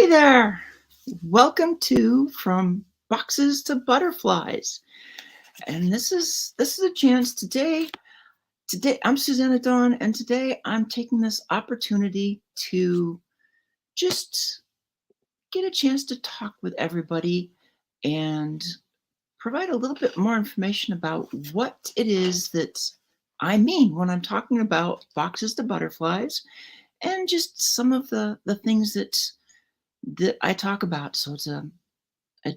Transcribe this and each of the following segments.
Hey there! Welcome to From Boxes to Butterflies. And this is a chance today. Today I'm Susannah Dawn, and today I'm taking this opportunity to just get a chance to talk with everybody and provide a little bit more information about what it is that I mean when I'm talking about boxes to butterflies and just some of the things that I talk about. So it's a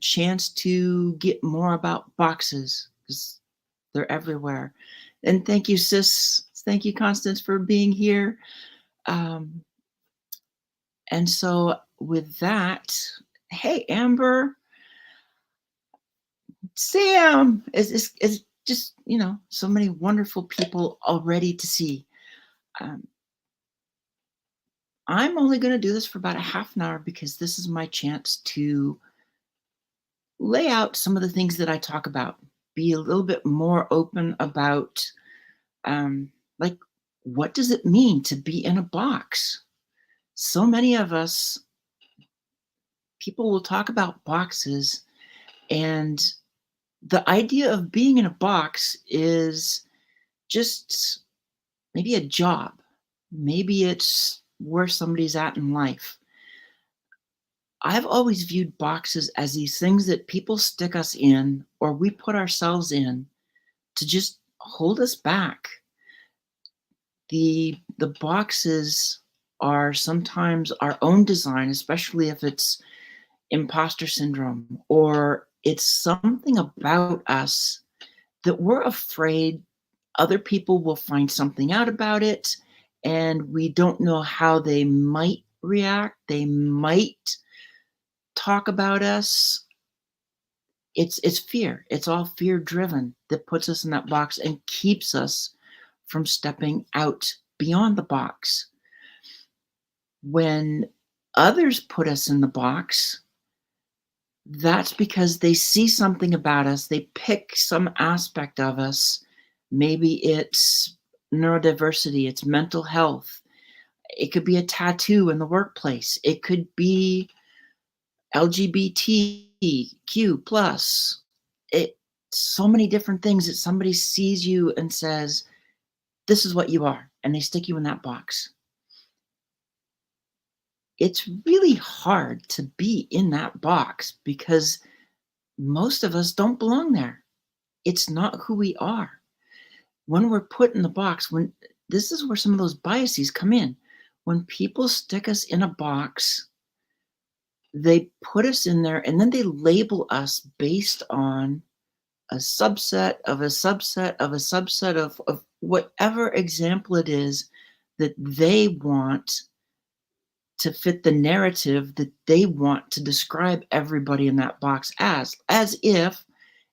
chance to get more about boxes because they're everywhere. And thank you, sis. Thank you, Constance, for being here. Um, and so, with that, hey, Amber, Sam, is just so many wonderful people already to see. Um, I'm only going to do this for about a half an hour because this is my chance to lay out some of the things that I talk about, be a little bit more open about like what does it mean to be in a box? So many of us, people will talk about boxes, and the idea of being in a box is just maybe a job. Maybe it's where somebody's at in life. I've always viewed boxes as these things that people stick us in or we put ourselves in to just hold us back. The boxes are sometimes our own design, especially if it's imposter syndrome or it's something about us that we're afraid other people will find something out about it, and we don't know how they might react. They might talk about us. It's fear. It's all fear driven that puts us in that box and keeps us from stepping out beyond the box. When others put us in the box, that's because they see something about us. They pick some aspect of us. Maybe it's neurodiversity, it's mental health. It could be a tattoo in the workplace. It could be LGBTQ plus. It so many different things that somebody sees you and says, this is what you are, and they stick you in that box. It's really hard to be in that box because most of us don't belong there. It's not who we are. When we're put in the box, when this is where some of those biases come in. When people stick us in a box, they put us in there and then they label us based on a subset of a subset of a subset of whatever example it is that they want to fit the narrative that they want to describe everybody in that box as if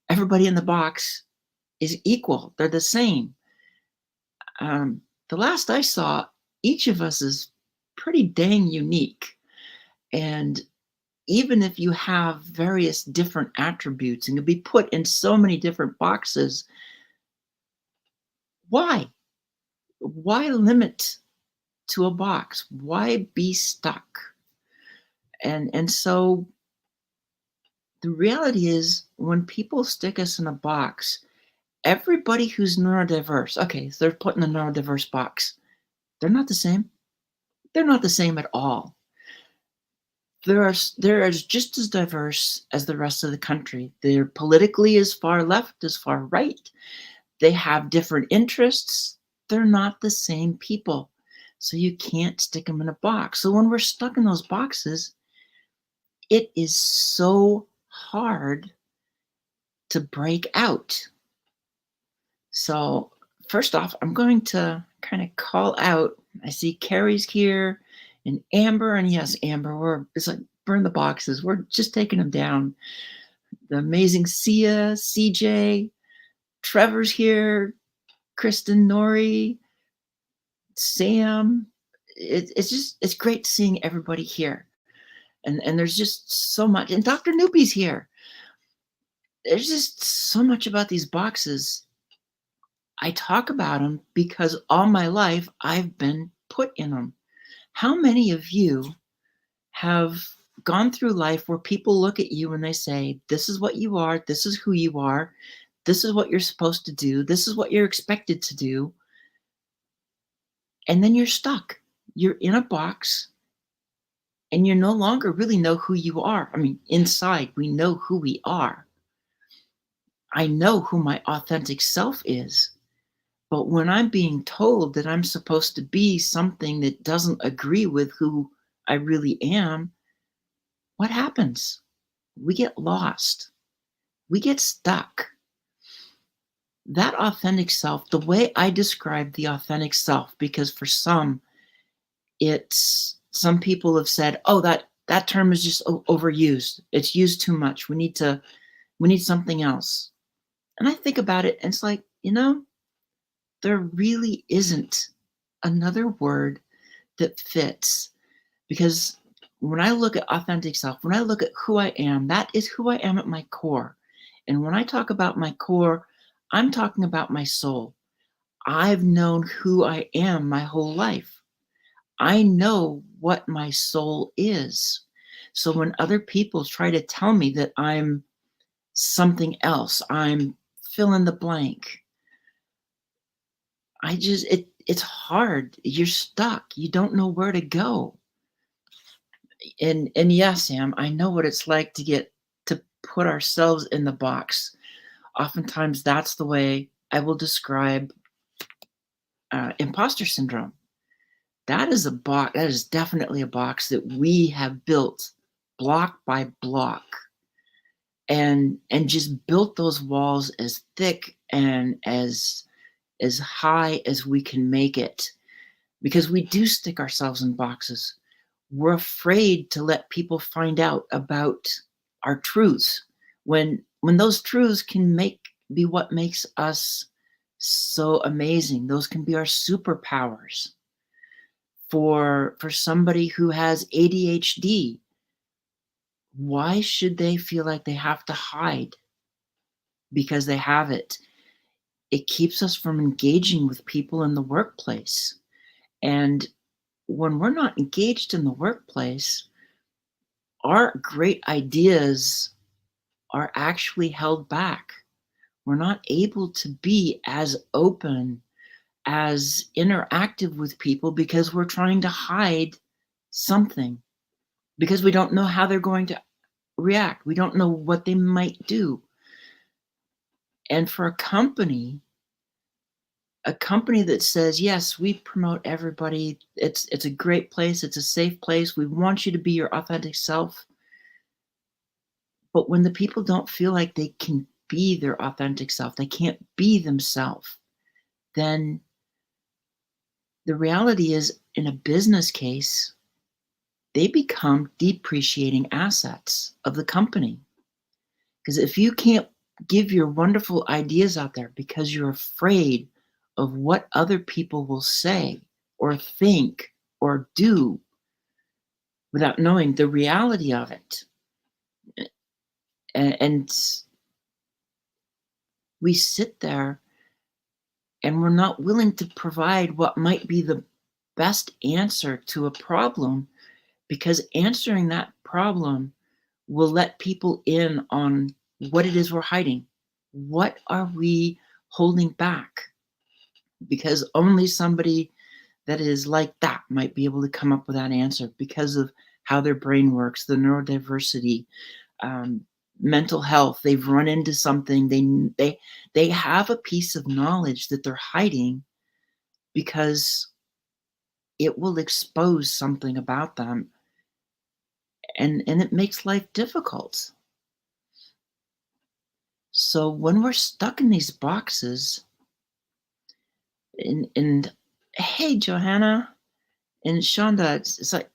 everybody in the box is equal. They're the same. The last I saw, each of us is pretty dang unique. And even if you have various different attributes and can be put in so many different boxes, why? Why limit to a box? Why be stuck? And so the reality is when people stick us in a box, everybody who's neurodiverse, okay, so they're put in the neurodiverse box. They're not the same. They're not the same at all. They're just as diverse as the rest of the country. They're politically as far left as far right. They have different interests. They're not the same people. So you can't stick them in a box. So when we're stuck in those boxes, it is so hard to break out. So first off, I'm going to kind of call out. I see Carrie's here and Amber, and yes, Amber, it's like burn the boxes. We're just taking them down. The amazing Sia, CJ, Trevor's here, Kristen, Nori, Sam. It's great seeing everybody here. And there's just so much. And Dr. Noopy's here. There's just so much about these boxes. I talk about them because all my life I've been put in them. How many of you have gone through life where people look at you and they say, this is what you are, this is who you are, this is what you're supposed to do, this is what you're expected to do, and then you're stuck. You're in a box and you no longer really know who you are. I mean, inside, we know who we are. I know who my authentic self is. But when I'm being told that I'm supposed to be something that doesn't agree with who I really am, what happens? We get lost. We get stuck. That authentic self, the way I describe the authentic self, because for some, some people have said, oh, that term is just overused. It's used too much. We need something else. And I think about it and it's like, there really isn't another word that fits, because when I look at authentic self, when I look at who I am, that is who I am at my core. And when I talk about my core, I'm talking about my soul. I've known who I am my whole life. I know what my soul is. So when other people try to tell me that I'm something else, I'm fill in the blank, it's hard. You're stuck. You don't know where to go. And yes, Sam, I know what it's like to put ourselves in the box. Oftentimes that's the way I will describe imposter syndrome. That is a box. That is definitely a box that we have built block by block, and just built those walls as thick and as high as we can make it, because we do stick ourselves in boxes. We're afraid to let people find out about our truths when those truths can be what makes us so amazing. Those can be our superpowers. For somebody who has ADHD, why should they feel like they have to hide because they have it? It keeps us from engaging with people in the workplace. And when we're not engaged in the workplace, our great ideas are actually held back. We're not able to be as open, as interactive with people, because we're trying to hide something, because we don't know how they're going to react. We don't know what they might do. And for a company that says, yes, we promote everybody, it's a great place, it's a safe place, we want you to be your authentic self. But when the people don't feel like they can be their authentic self, they can't be themselves, then the reality is, in a business case, they become depreciating assets of the company. Because if you can't give your wonderful ideas out there because you're afraid of what other people will say or think or do without knowing the reality of it, and we sit there and we're not willing to provide what might be the best answer to a problem, because answering that problem will let people in on what it is we're hiding. What are we holding back? Because only somebody that is like that might be able to come up with that answer, because of how their brain works, the neurodiversity, mental health. They've run into something. They have a piece of knowledge that they're hiding because it will expose something about them, and it makes life difficult. So when we're stuck in these boxes, and hey, Johanna and Shonda, it's like,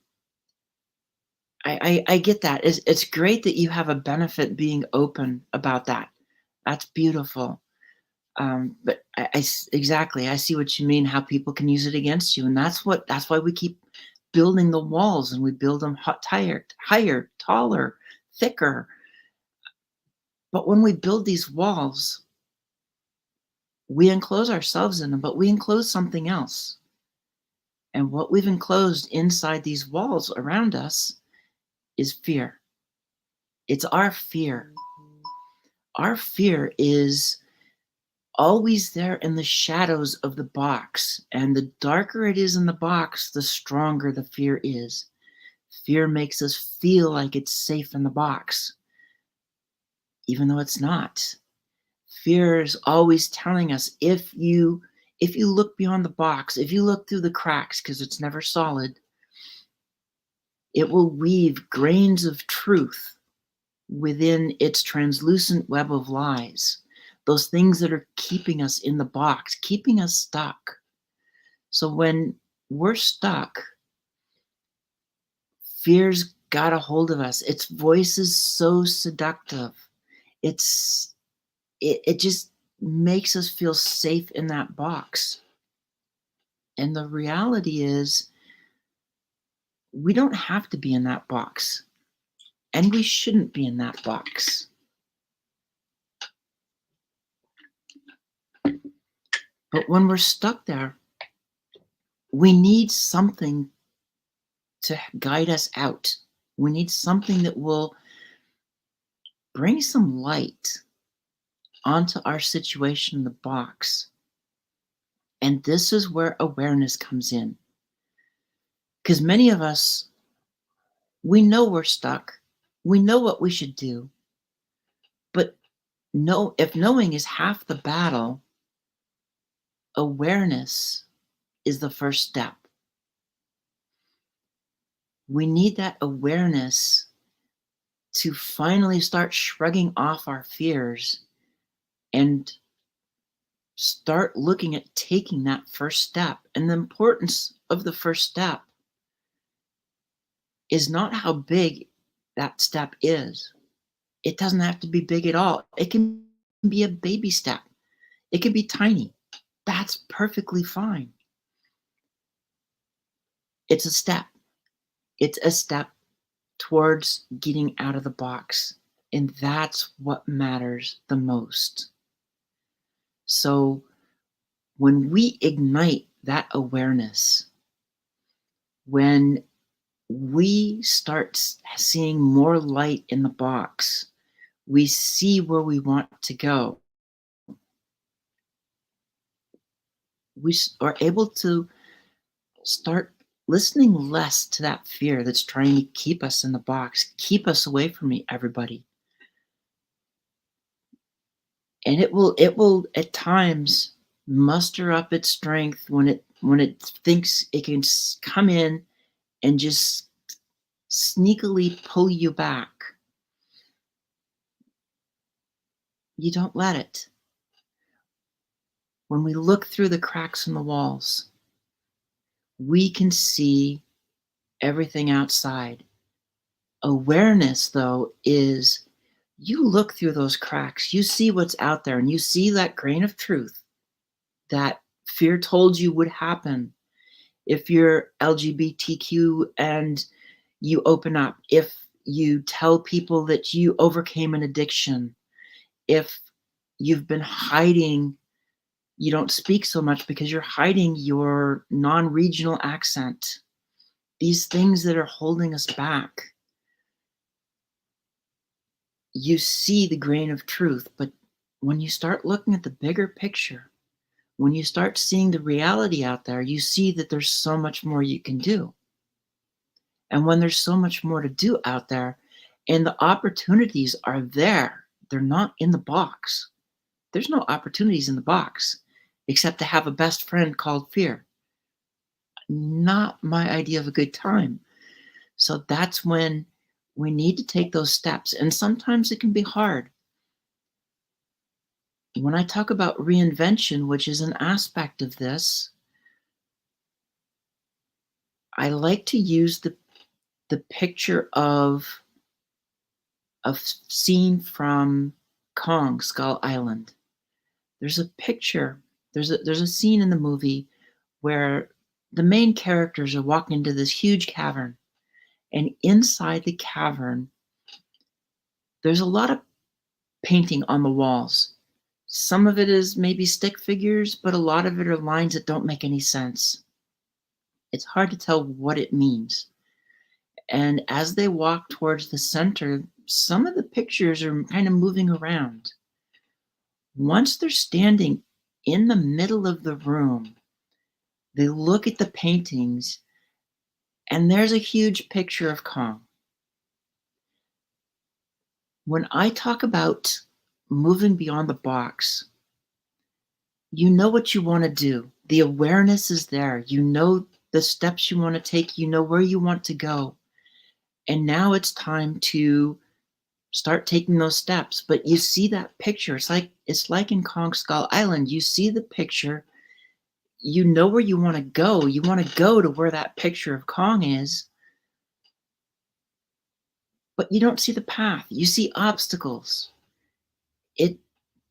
I get that. It's great that you have a benefit being open about that. That's beautiful. But exactly, I see what you mean, how people can use it against you. And that's why we keep building the walls, and we build them higher, taller, thicker. But when we build these walls, we enclose ourselves in them, but we enclose something else. And what we've enclosed inside these walls around us is fear. It's our fear. Our fear is always there in the shadows of the box. And the darker it is in the box, the stronger the fear is. Fear makes us feel like it's safe in the box, even though it's not. Fear is always telling us if you look beyond the box, if you look through the cracks, because it's never solid, it will weave grains of truth within its translucent web of lies. Those things that are keeping us in the box, keeping us stuck. So when we're stuck, fear's got a hold of us. Its voice is so seductive. It just makes us feel safe in that box. And the reality is, we don't have to be in that box. And we shouldn't be in that box. But when we're stuck there, we need something to guide us out. We need something that will bring some light onto our situation in the box. And this is where awareness comes in. Because many of us, we know we're stuck. We know what we should do. But if knowing is half the battle, awareness is the first step. We need that awareness to finally start shrugging off our fears and start looking at taking that first step. And the importance of the first step is not how big that step is. It doesn't have to be big at all. It can be a baby step. It can be tiny. That's perfectly fine. It's a step. It's a step towards getting out of the box. And that's what matters the most. So when we ignite that awareness, when we start seeing more light in the box, we see where we want to go. We are able to start listening less to that fear that's trying to keep us in the box, keep us away from everybody. And it will at times muster up its strength when it thinks it can come in and just sneakily pull you back. You don't let it. When we look through the cracks in the walls, we can see everything outside. Awareness, though, is you look through those cracks, you see what's out there, and you see that grain of truth that fear told you would happen if you're LGBTQ and you open up, if you tell people that you overcame an addiction, if you've been hiding, you don't speak so much because you're hiding your non-regional accent. These things that are holding us back. You see the grain of truth, but when you start looking at the bigger picture, when you start seeing the reality out there, you see that there's so much more you can do. And when there's so much more to do out there, and the opportunities are there, they're not in the box. There's no opportunities in the box except to have a best friend called fear. Not my idea of a good time. So that's when we need to take those steps. And sometimes it can be hard. When I talk about reinvention, which is an aspect of this, I like to use the picture of a scene from Kong, Skull Island. There's a picture, there's a scene in the movie where the main characters are walking into this huge cavern. And inside the cavern, there's a lot of painting on the walls. Some of it is maybe stick figures, but a lot of it are lines that don't make any sense. It's hard to tell what it means. And as they walk towards the center, some of the pictures are kind of moving around. Once they're standing in the middle of the room, they look at the paintings, and there's a huge picture of Kong. When I talk about moving beyond the box, you know what you want to do. The awareness is there. You know the steps you want to take. You know where you want to go. And now it's time to start taking those steps. But you see that picture. It's like in Kong Skull Island. You see the picture. You know where you want to go. You want to go to where that picture of Kong is, but you don't see the path. You see obstacles. It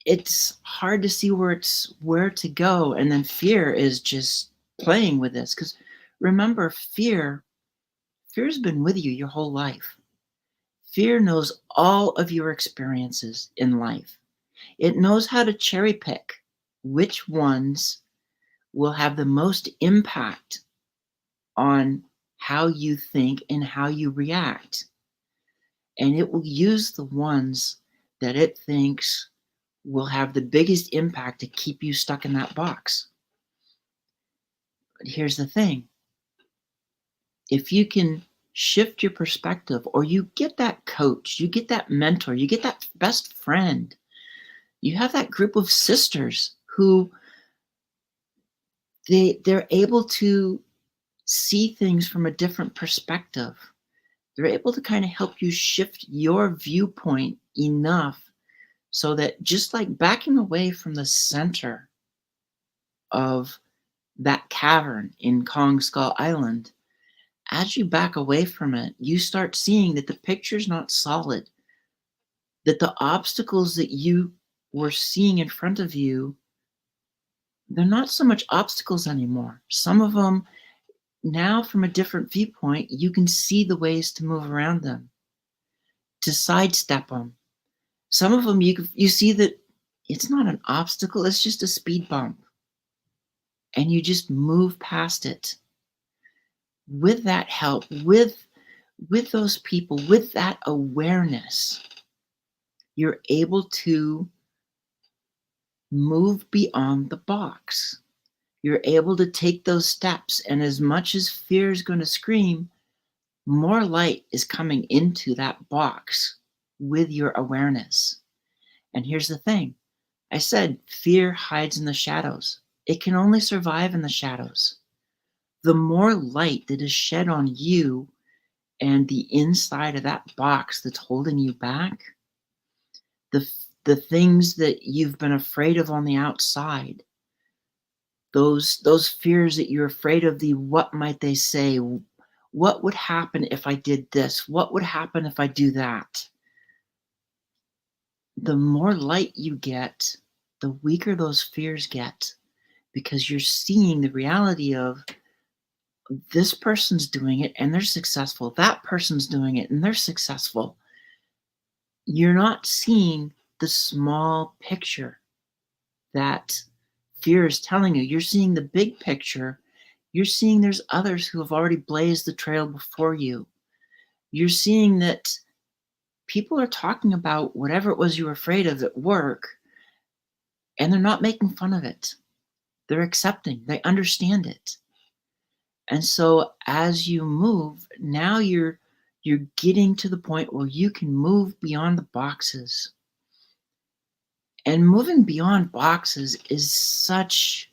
it's hard to see where to go, and then fear is just playing with this, because remember, fear's been with you your whole life. Fear knows all of your experiences in life. It knows how to cherry pick which ones will have the most impact on how you think and how you react. And it will use the ones that it thinks will have the biggest impact to keep you stuck in that box. But here's the thing: if you can shift your perspective, or you get that coach, you get that mentor, you get that best friend, you have that group of sisters who they're able to see things from a different perspective. They're able to kind of help you shift your viewpoint enough so that, just like backing away from the center of that cavern in Kong Skull Island, as you back away from it, you start seeing that the picture's not solid, that the obstacles that you were seeing in front of you, they're not so much obstacles anymore. Some of them, now from a different viewpoint, you can see the ways to move around them, to sidestep them. Some of them you see that it's not an obstacle, it's just a speed bump, and you just move past it. With that help, with those people, with that awareness, you're able to move beyond the box. You're able to take those steps, and as much as fear is going to scream, more light is coming into that box with your awareness. And here's the thing: I said fear hides in the shadows. It can only survive in the shadows. The more light that is shed on you and the inside of that box that's holding you back, the things that you've been afraid of on the outside, those fears that you're afraid of, the what might they say, what would happen if I did this, what would happen if I do that, the more light you get, the weaker those fears get, because you're seeing the reality of, this person's doing it and they're successful, that person's doing it and they're successful. You're not seeing the small picture that fear is telling you. You're seeing the big picture. You're seeing there's others who have already blazed the trail before you. You're seeing that people are talking about whatever it was you were afraid of at work, and they're not making fun of it. They're accepting, they understand it. And so as you move, now you're getting to the point where you can move beyond the boxes. And moving beyond boxes is such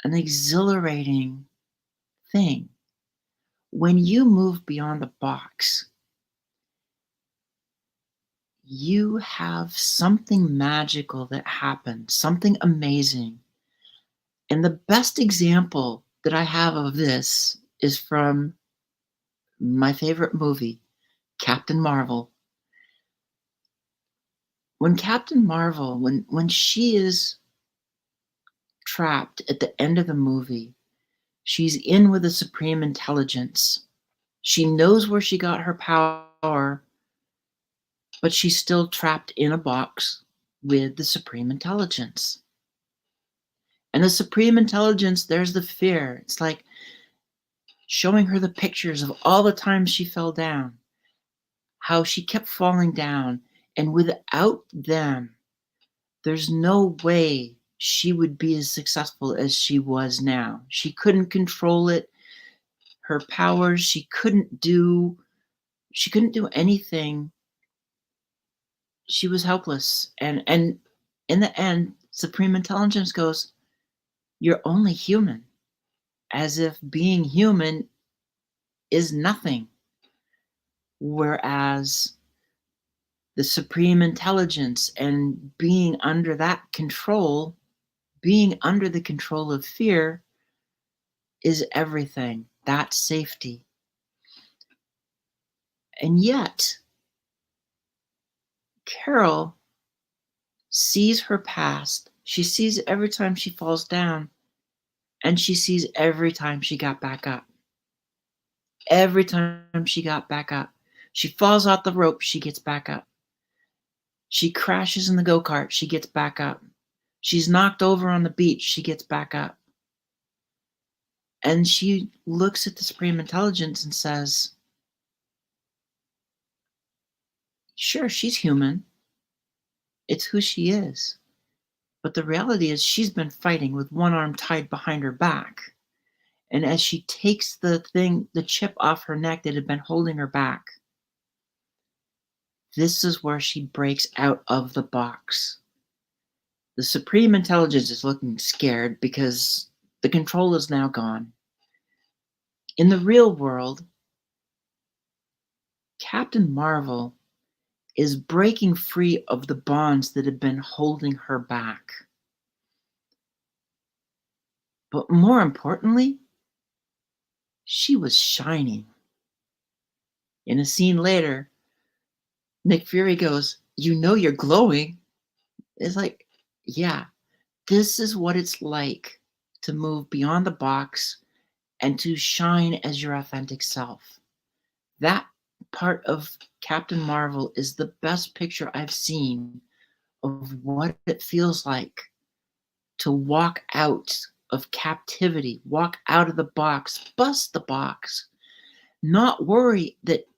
an exhilarating thing. When you move beyond the box, you have something magical that happens, something amazing. And the best example that I have of this is from my favorite movie, Captain Marvel. When Captain Marvel, when she is trapped at the end of the movie, she's in with the Supreme Intelligence. She knows where she got her power, but she's still trapped in a box with the Supreme Intelligence. And the Supreme Intelligence, there's the fear. It's like, showing her the pictures of all the times she fell down, how she kept falling down, and without them, there's no way she would be as successful as she was now. She couldn't control it, her powers, she couldn't do anything. She was helpless. And in the end, Supreme Intelligence goes, "You're only human," as if being human is nothing. Whereas the Supreme Intelligence and being under that control, being under the control of fear is everything. That's safety. And yet, Carol sees her past. She sees it every time she falls down, and she sees every time she got back up. Every time she got back up. She falls off the rope, she gets back up. She crashes in the go-kart, she gets back up. She's knocked over on the beach, she gets back up. And she looks at the Supreme Intelligence and says, sure, she's human. It's who she is. But the reality is she's been fighting with one arm tied behind her back. And as she takes the chip off her neck that had been holding her back, this is where she breaks out of the box. The Supreme Intelligence is looking scared because the control is now gone. In the real world, Captain Marvel is breaking free of the bonds that have been holding her back. But more importantly, she was shining. In a scene later, Nick Fury goes, "You know you're glowing." It's like, yeah, this is what it's like to move beyond the box and to shine as your authentic self. That part of Captain Marvel is the best picture I've seen of what it feels like to walk out of captivity, walk out of the box, bust the box, not worry that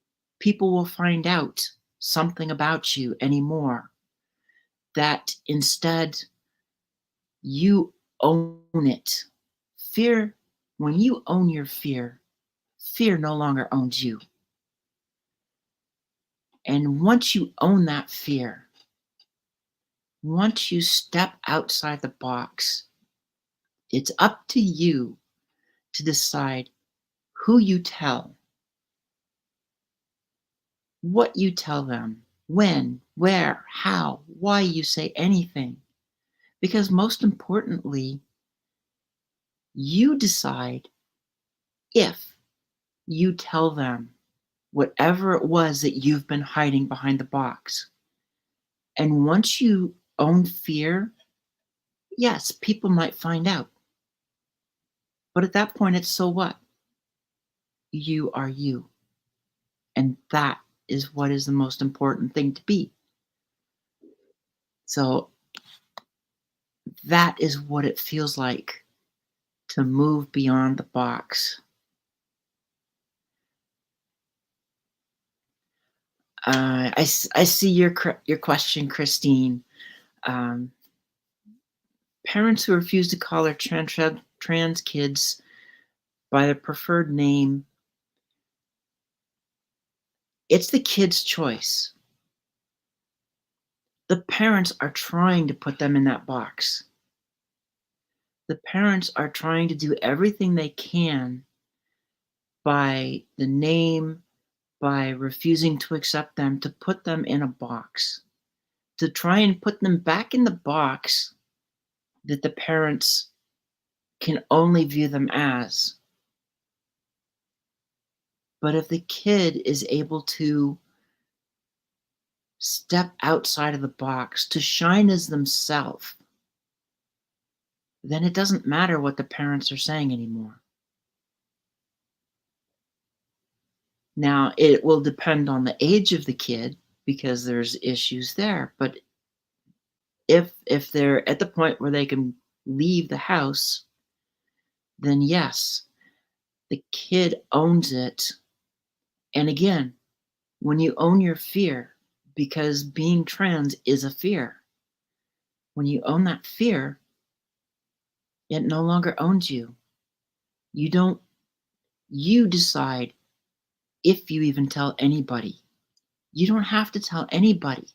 people will find out something about you anymore. That instead you own it. Fear, when you own your fear, fear no longer owns you. And once you own that fear, once you step outside the box, it's up to you to decide who you tell, what you tell them, when, where, how, why you say anything. Because most importantly, you decide if you tell them whatever it was that you've been hiding behind the box. And once you own fear, yes, people might find out. But at that point, it's so what? You are you. And that is what is the most important thing to be. So that is what it feels like to move beyond the box. I see your question, Christine. Um, Parents who refuse to call their trans kids by their preferred name, it's the kid's choice. The parents are trying to put them in that box. The parents are trying to do everything they can by the name, by refusing to accept them, to put them in a box, to try and put them back in the box that the parents can only view them as. But if the kid is able to step outside of the box, to shine as themselves, then it doesn't matter what the parents are saying anymore. Now, it will depend on the age of the kid because there's issues there. But if they're at the point where they can leave the house, then yes. The kid owns it. And again, when you own your fear, because being trans is a fear, when you own that fear, it no longer owns you. You don't, you decide if you even tell anybody. You don't have to tell anybody.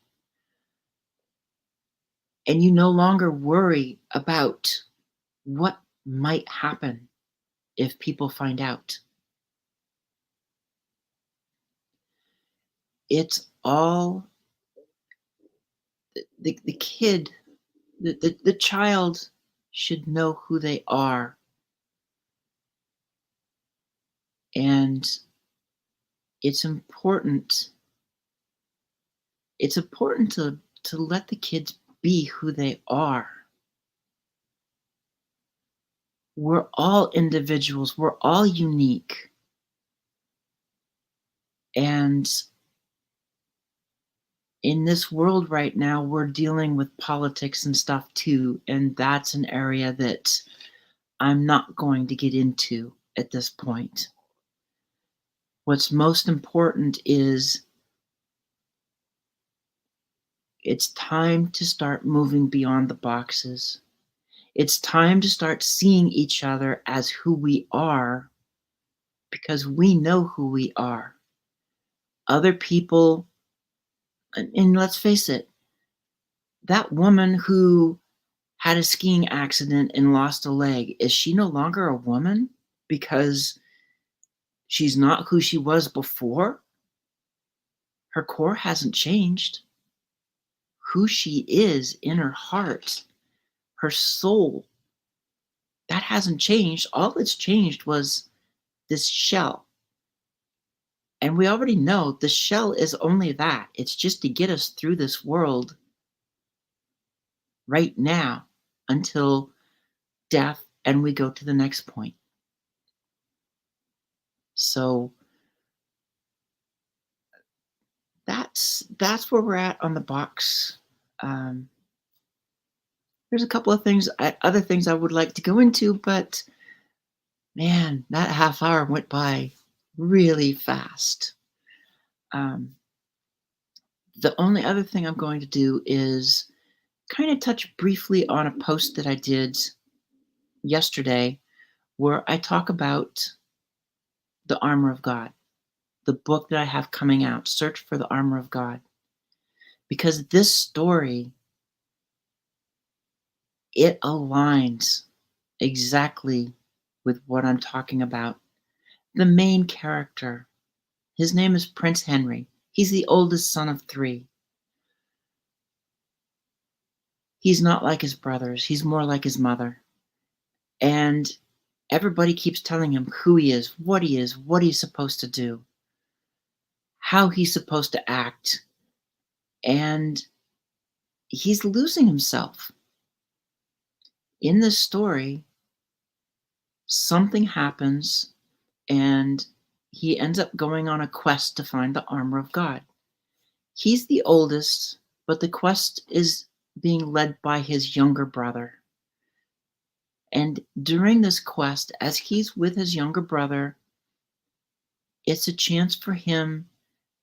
And you no longer worry about what might happen if people find out. It's all the kid, the child should know who they are. And it's important. It's important to let the kids be who they are. We're all individuals. We're all unique. And in this world right now, we're dealing with politics and stuff too. And that's an area that I'm not going to get into at this point. What's most important is it's time to start moving beyond the boxes. It's time to start seeing each other as who we are, because we know who we are. Other people, and let's face it, that woman who had a skiing accident and lost a leg, is she no longer a woman because she's not who she was before? Her core hasn't changed. Who she is in her heart, her soul, that hasn't changed. All that's changed was this shell. And we already know the shell is only that. It's just to get us through this world right now until death and we go to the next point. So that's where we're at on the box. There's a couple of things, other things I would like to go into, but man, that half hour went by really fast. The only other thing I'm going to do is kind of touch briefly on a post that I did yesterday where I talk about the armor of God, the book that I have coming out, Search for the Armor of God. Because this story, it aligns exactly with what I'm talking about. The main character, his name is Prince Henry. He's the oldest son of 3. He's not like his brothers. He's more like his mother. And everybody keeps telling him who he is, what he's supposed to do, how he's supposed to act. And he's losing himself. In this story, something happens and he ends up going on a quest to find the armor of God. He's the oldest, but the quest is being led by his younger brother. And during this quest, as he's with his younger brother, it's a chance for him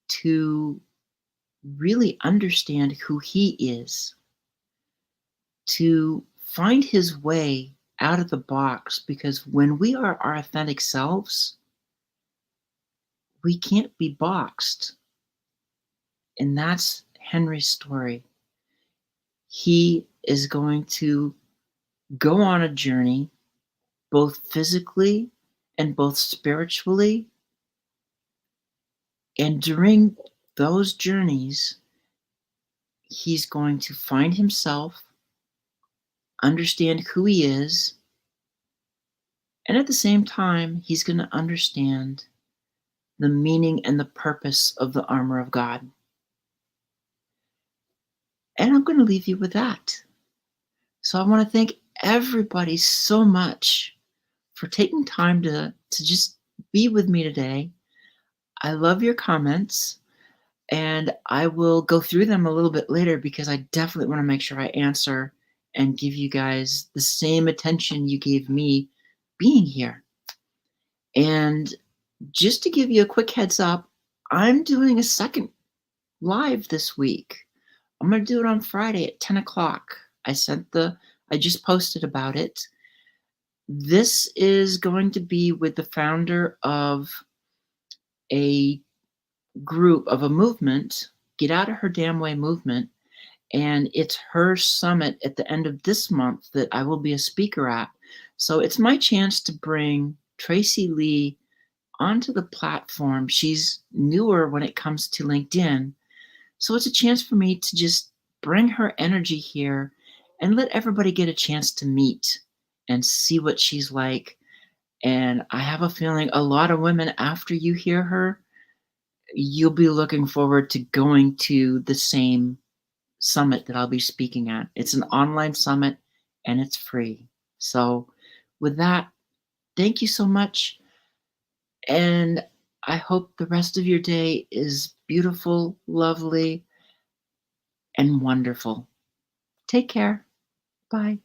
to really understand who he is, to find his way out of the box, because when we are our authentic selves, we can't be boxed. And that's Henry's story. He is going to go on a journey, both physically and both spiritually. And during those journeys, he's going to find himself, understand who he is, and at the same time, he's going to understand the meaning and the purpose of the armor of God. And I'm going to leave you with that. So I want to thank everybody so much for taking time to just be with me today. I love your comments, and I will go through them a little bit later because I definitely want to make sure I answer and give you guys the same attention you gave me being here. And just to give you a quick heads up, I'm doing a second live this week. I'm going to do it on Friday at 10 o'clock. I just posted about it. This is going to be with the founder of a a movement, Get Out of Her Damn Way movement. And it's her summit at the end of this month that I will be a speaker at. So it's my chance to bring Tracy Lee onto the platform. She's newer when it comes to LinkedIn. So it's a chance for me to just bring her energy here and let everybody get a chance to meet and see what she's like. And I have a feeling a lot of women, after you hear her, you'll be looking forward to going to the same summit that I'll be speaking at. It's an online summit and it's free. So, with that, thank you so much. And I hope the rest of your day is beautiful, lovely, and wonderful. Take care. Bye.